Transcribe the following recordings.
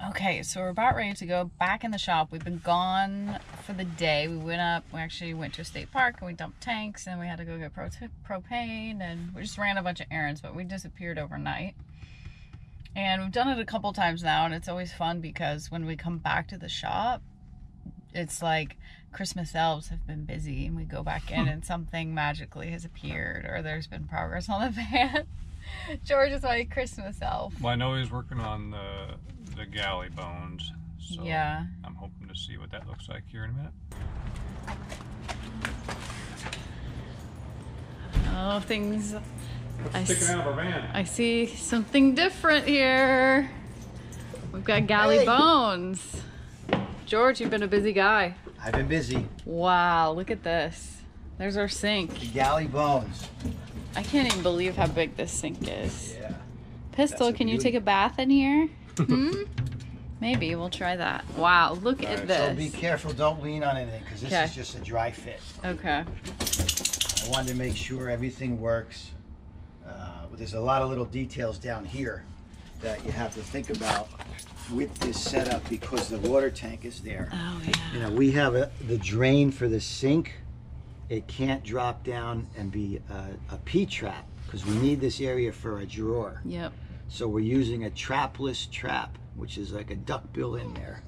Okay, so we're about ready to go back in the shop. We've been gone for the day. We actually went to a state park and we dumped tanks and we had to go get propane and we just ran a bunch of errands, but we disappeared overnight. And we've done it a couple times now, and it's always fun because when we come back to the shop, it's like Christmas elves have been busy and we go back in and something magically has appeared or there's been progress on the van. George is my Christmas elf. Well, I know he's working on the Galley bones, so yeah. I'm hoping to see what that looks like here in a minute. Oh, things. What's sticking out of our van? I see something different here. We've got Galley bones. George, you've been a busy guy. I've been busy. Wow, look at this. There's our sink. The Galley bones. I can't even believe how big this sink is. Yeah. Pistol, can you take a bath in here? Maybe, we'll try that. Wow, look at this. So be careful, don't lean on anything, because this is just a dry fit. Okay. I wanted to make sure everything works. But there's a lot of little details down here that you have to think about with this setup because the water tank is there. Oh, yeah. You know, we have the drain for the sink. It can't drop down and be a P-trap because we need this area for a drawer. Yep. So we're using a trapless trap, which is like a duck bill in there.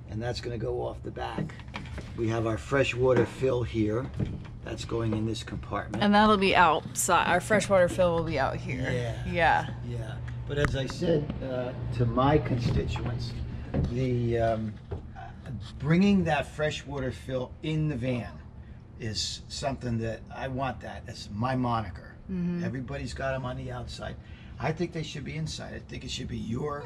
And that's gonna go off the back. We have our freshwater fill here. That's going in this compartment. And that'll be outside. Our freshwater fill will be out here. Yeah. Yeah. Yeah. But as I said to my constituents, the bringing that freshwater fill in the van is something that I want. That as my moniker. Everybody's got them on the outside. I think they should be inside. I think it should be your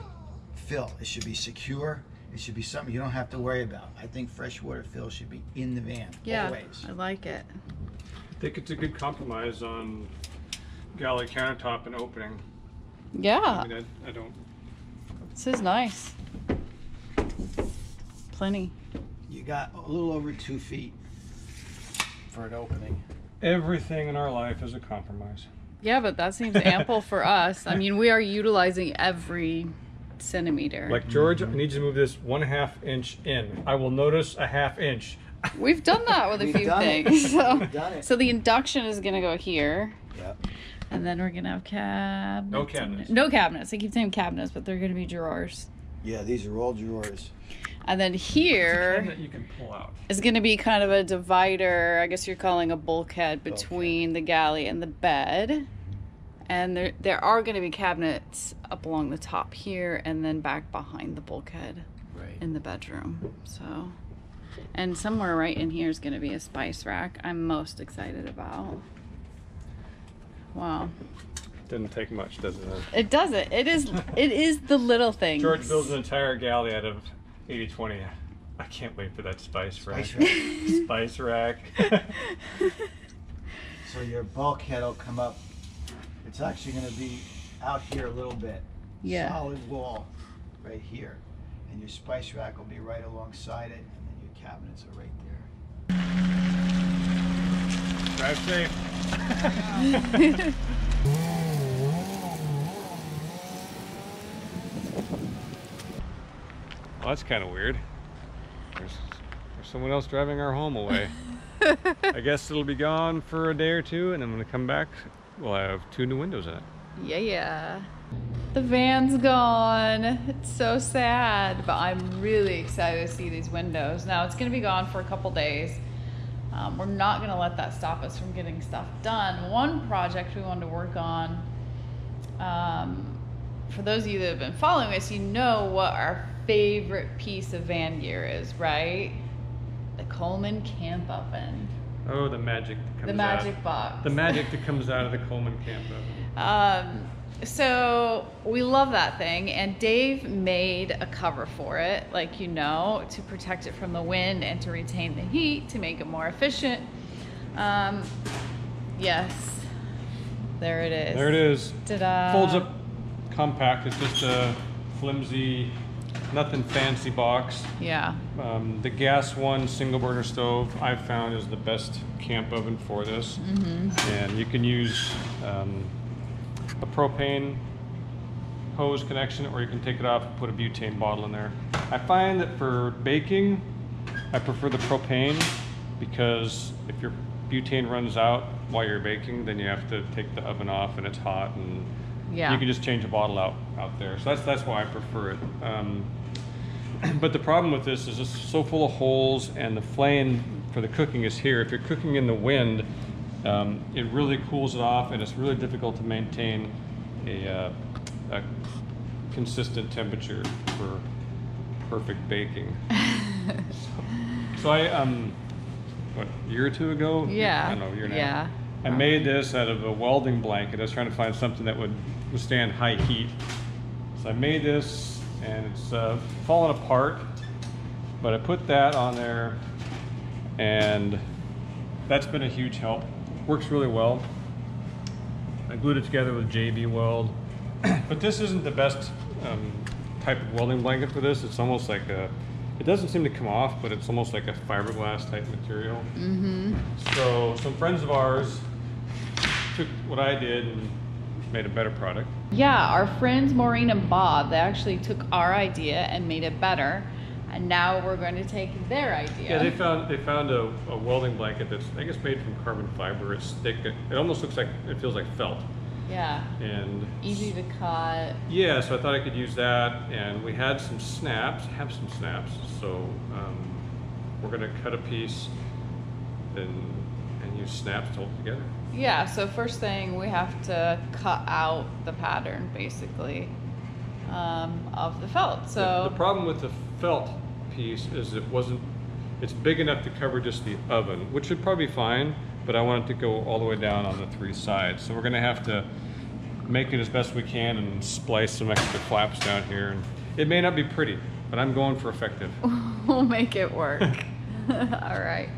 fill. It should be secure. It should be something you don't have to worry about. I think freshwater fill should be in the van, always. I like it. I think it's a good compromise on Galley countertop and opening. Yeah. I mean, I don't... This is nice. Plenty. You got a little over 2 feet for an opening. Everything in our life is a compromise. Yeah, but that seems ample for us. I mean, we are utilizing every centimeter. Like, George, I need you to move this 1/2 inch in. I will notice a 1/2 inch. We've done that with a few things. We've done it. So the induction is going to go here. Yep. And then we're going to have cabinets. No cabinets. No cabinets. I keep saying cabinets, but they're going to be drawers. Yeah, these are all drawers. And then here Cabinet you can pull out. is going to be kind of a divider, I guess you're calling a bulkhead, between the galley and the bed. And there are going to be cabinets up along the top here and then back behind the bulkhead in the bedroom. So, and somewhere right in here is going to be a spice rack I'm most excited about. Wow. Doesn't take much, does it? It doesn't. It is the little things. George builds an entire galley out of 80/20. I can't wait for that spice rack. Spice rack. So your bulkhead will come up. It's actually going to be out here a little bit. Yeah. Solid wall right here. And your spice rack will be right alongside it. And then your cabinets are right there. Drive safe. Well, that's kind of weird. There's someone else driving our home away. I guess it'll be gone for a day or two, and then when we come back, we'll have 2 new windows in it. Yeah. The van's gone. It's so sad, but I'm really excited to see these windows. Now, it's going to be gone for a couple days. We're not going to let that stop us from getting stuff done. One project we wanted to work on, for those of you that have been following us, you know what our favorite piece of van gear is, right? The Coleman camp oven. Oh, the magic that comes out. The magic box. The magic that comes out of the Coleman camp oven. So we love that thing, and Dave made a cover for it, like you know, to protect it from the wind and to retain the heat, to make it more efficient. Yes, there it is. There it is. Ta-da. Folds up compact. It's just a flimsy, nothing fancy box. Yeah. The gas one single burner stove I've found is the best camp oven for this. And you can use a propane hose connection, or you can take it off and put a butane bottle in there. I find that for baking, I prefer the propane, because if your butane runs out while you're baking, then you have to take the oven off and it's hot, and Yeah. you can just change a bottle out there. So that's why I prefer it. But the problem with this is it's so full of holes, and the flame for the cooking is here. If you're cooking in the wind, it really cools it off, and it's really difficult to maintain a consistent temperature for perfect baking. So I, what, a year or two ago? Yeah. I don't know, a year and a Yeah. half. I made this out of a welding blanket. I was trying to find something that would withstand high heat. So I made this, and it's fallen apart, but I put that on there, and that's been a huge help. Works really well. I glued it together with JB Weld, but this isn't the best type of welding blanket for this. It's almost like it doesn't seem to come off, but it's almost like a fiberglass type material. Mm-hmm. So some friends of ours took what I did and made a better product. Yeah, our friends Maureen and Bob, they actually took our idea and made it better. And now we're going to take their idea. Yeah, they found a welding blanket that's, I guess, made from carbon fiber. It's thick. It almost looks like, it feels like felt. Yeah. And Easy to cut. yeah, so I thought I could use that, and we had some snaps, so we're gonna cut a piece and use snaps to hold it together. Yeah, so first thing we have to cut out the pattern basically of the felt. So The problem with the felt piece is it's big enough to cover just the oven, which would probably be fine, but I want it to go all the way down on the 3 sides. So we're gonna have to make it as best we can and splice some extra flaps down here. And it may not be pretty, but I'm going for effective. we'll make it work. All right.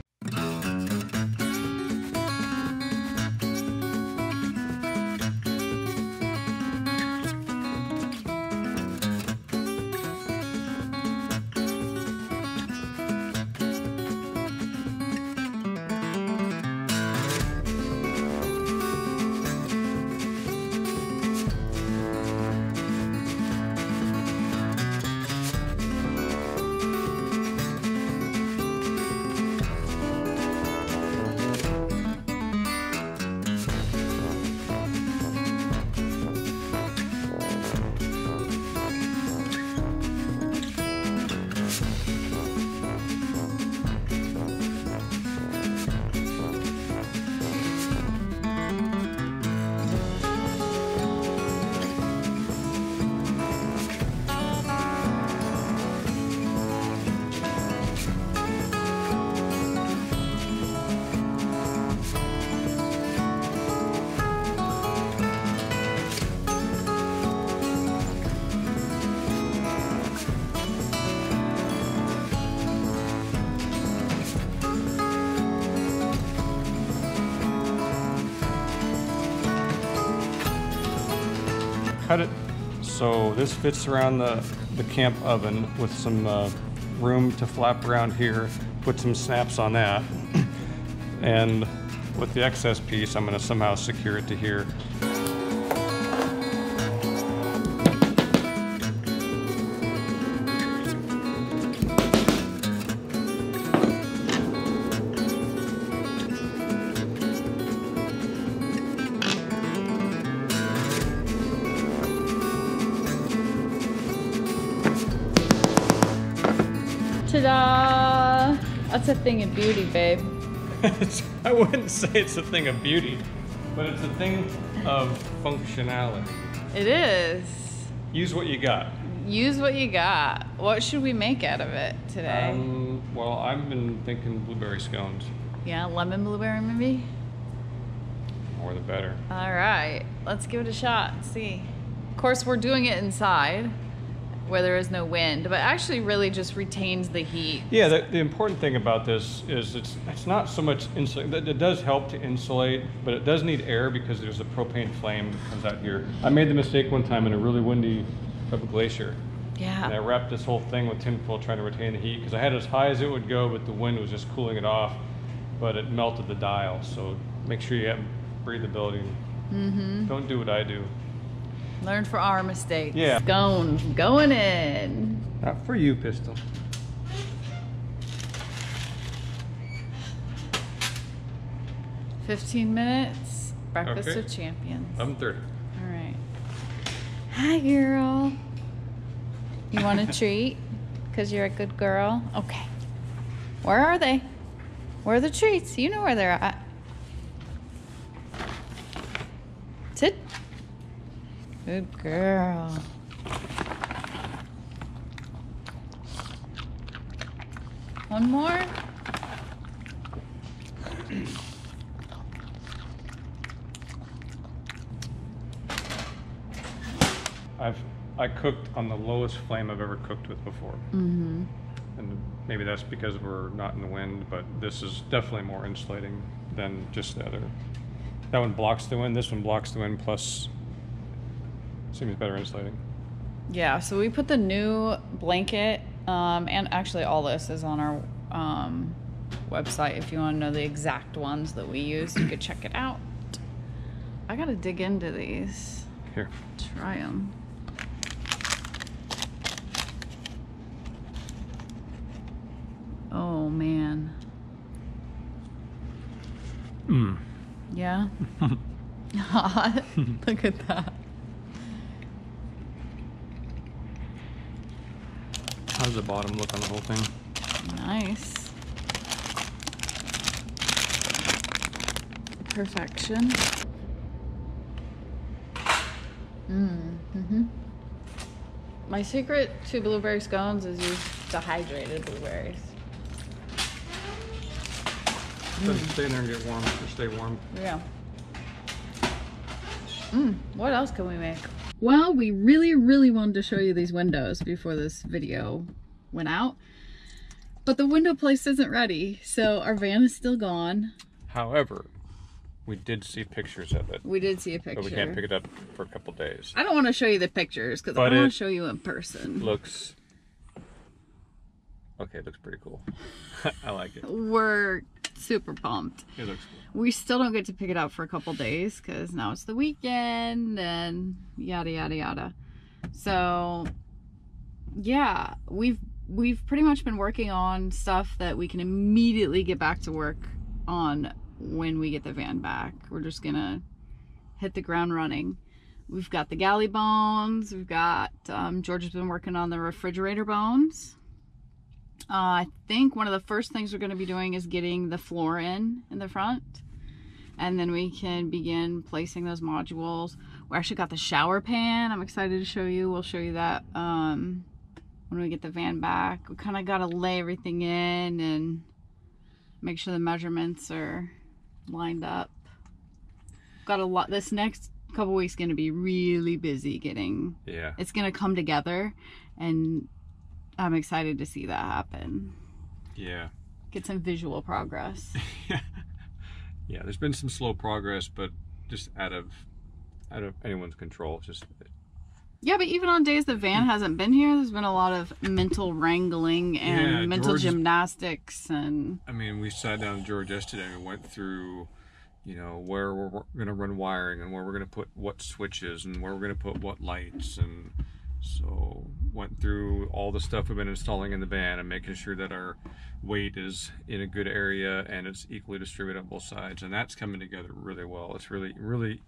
Cut it so this fits around the camp oven with some room to flap around here. Put some snaps on that. And with the excess piece, I'm going to somehow secure it to here. Ta-da! That's a thing of beauty, babe. I wouldn't say it's a thing of beauty, but it's a thing of functionality. It is. Use what you got. Use what you got. What should we make out of it today? Well, I've been thinking blueberry scones. Yeah, lemon blueberry maybe? More the better. All right, let's give it a shot and see. Of course, we're doing it inside where there is no wind, but actually really just retains the heat. Yeah, the important thing about this is it's not so much insulate. It does help to insulate, but it does need air because there's a propane flame that comes out here. I made the mistake one time in a really windy glacier. Yeah. And I wrapped this whole thing with tinfoil trying to retain the heat because I had it as high as it would go, but the wind was just cooling it off, but it melted the dial. So make sure you have breathability. Mm-hmm. Don't do what I do. Learn from our mistakes. Yeah. Scones going in. Not for you, Pistol. $15. Breakfast Okay. with champions. 11:30. All right. Hi, girl. You want a treat? Because you're a good girl? Okay. Where are they? Where are the treats? You know where they're at. Sit. Good girl. One more? I cooked on the lowest flame I've ever cooked with before. Mm-hmm. And maybe that's because we're not in the wind, but this is definitely more insulating than just the other. That one blocks the wind, this one blocks the wind, plus seems better insulating. Yeah, so we put the new blanket, and actually all this is on our website. If you want to know the exact ones that we use, you could check it out. I gotta dig into these. Here. Try them. Oh man. Mm. Yeah. Hot. Look at that. How does the bottom look on the whole thing? Nice. Perfection. Mm-hmm. My secret to blueberry scones is use dehydrated blueberries. Doesn't stay in there and get warm, or stay warm. Yeah. What else can we make? Well, we really wanted to show you these windows before this video went out. But the window place isn't ready, so our van is still gone. However, we did see pictures of it, We did see a picture. but we can't pick it up for a couple days. I don't want to show you the pictures because I But want it to show you in person. Looks... Okay, it looks pretty cool. I like it. We're super pumped. It looks cool. We still don't get to pick it up for a couple days because now it's the weekend and yada yada yada. So yeah, we've pretty much been working on stuff that we can immediately get back to work on when we get the van back. We're just gonna hit the ground running. We've got the galley bones. We've got George has been working on the refrigerator bones. I think one of the first things we're going to be doing is getting the floor in the front, and then we can begin placing those modules. We actually got the shower pan. I'm excited to show you. We'll show you that when we get the van back. We kind of got to lay everything in and make sure the measurements are lined up. Got a lot. This next couple weeks going to be really busy getting. Yeah. It's going to come together, and I'm excited to see that happen. Yeah. Get some visual progress. Yeah, there's been some slow progress, but just out of anyone's control. Just Yeah, but even on days the van hasn't been here, there's been a lot of mental wrangling and mental gymnastics. And I mean, we sat down with George yesterday and we went through, you know, where we're going to run wiring and where we're going to put what switches and where we're going to put what lights, and so went through all the stuff we've been installing in the van and making sure that our weight is in a good area and it's equally distributed on both sides, and that's coming together really well. It's really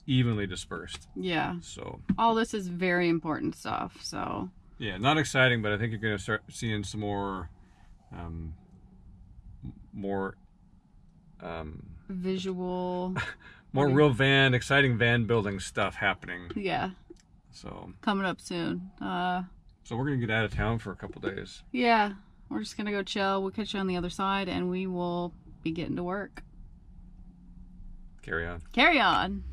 evenly dispersed. yeah, So all this is very important stuff. So yeah, not exciting, but I think you're going to start seeing some more visual more real exciting van building stuff happening. yeah, So coming up soon. so we're gonna get out of town for a couple days. Yeah, we're just gonna go chill. We'll catch you on the other side and we will be getting to work. Carry on. Carry on.